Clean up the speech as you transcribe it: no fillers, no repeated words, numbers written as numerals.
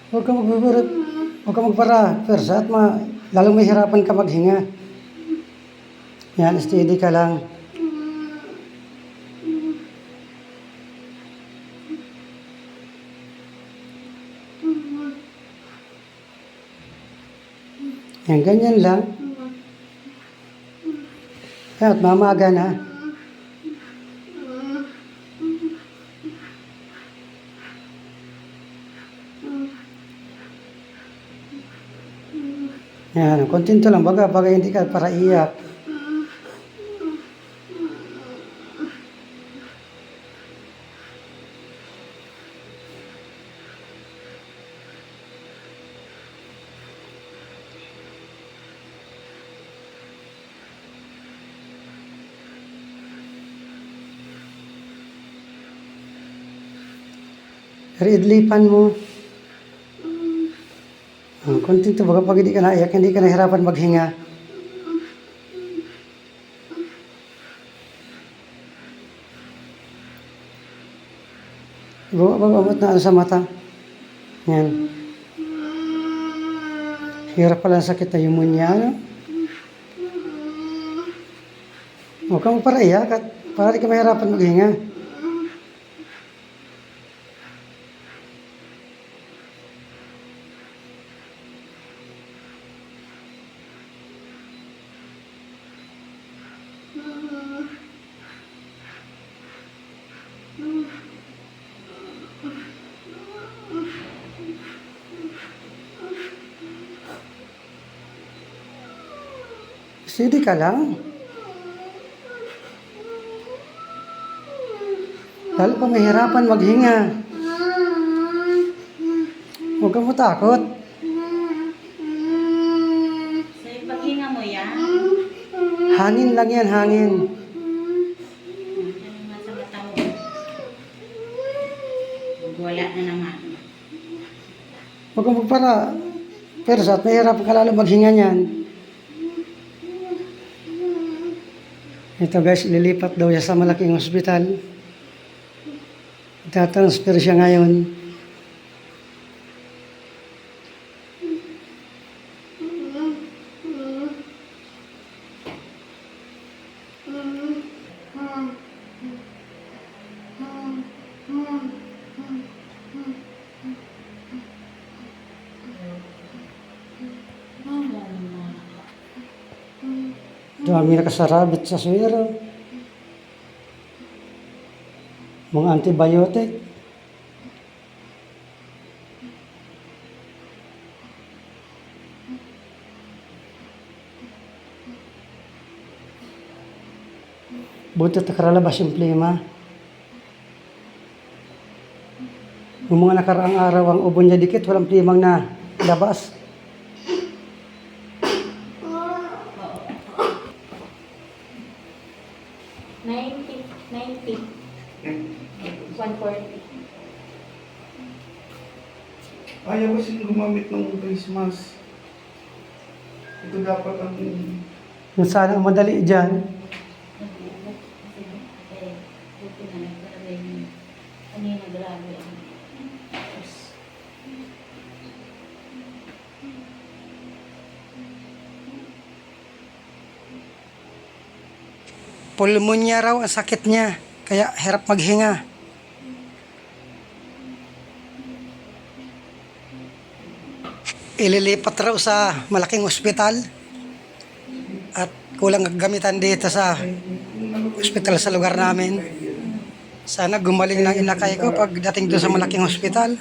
Huwag ka magpapara, huwag ka magpara, persa at lalong mahirapan ka maghinga. Yan, steady ka lang. Yan, ganyan lang. Yan, at mamaga na. Yan, kontento lang. Baga hindi ka para iyak. Pero idlipan mo. Kontento baga pag hindi ka naiyak, hindi ka nahirapan maghinga. Bagamot na sa mata. Yan. Hirap pala ang sakit na pneumonia, ano? Huwag kang para iyak at para di ka mahirapan maghinga. Steady ka lang. Lalo ka mahirapan maghinga. Huwag kang matakot. So, yung paghinga mo yan, Hangin lang yan, hangin. ano nga sa mata mo, wala na naman. Huwag kang magpara. Pero sa mahirapan ka lalo maghinga niyan. Ito guys, lilipat daw siya sa malaking ospital. Itatransfer siya ngayon. Dami nakasarabit sa swero. Mga antibiotic. Buti at nakaralabas yung plema. Yung mga nakaraang araw ang ubo niya dikit, walang plemang na labas. $90, 140. Ayaw kasi gumamit ng face mask. Ito dapat ang... Yung sana ang madali dyan. Kanina grabe. Pulmonya raw ang sakit niya, kaya hirap maghinga. Ililipat raw sa malaking ospital at kulang ang gamitan dito sa ospital sa lugar namin. Sana gumaling ng inakay ko pagdating doon sa malaking ospital.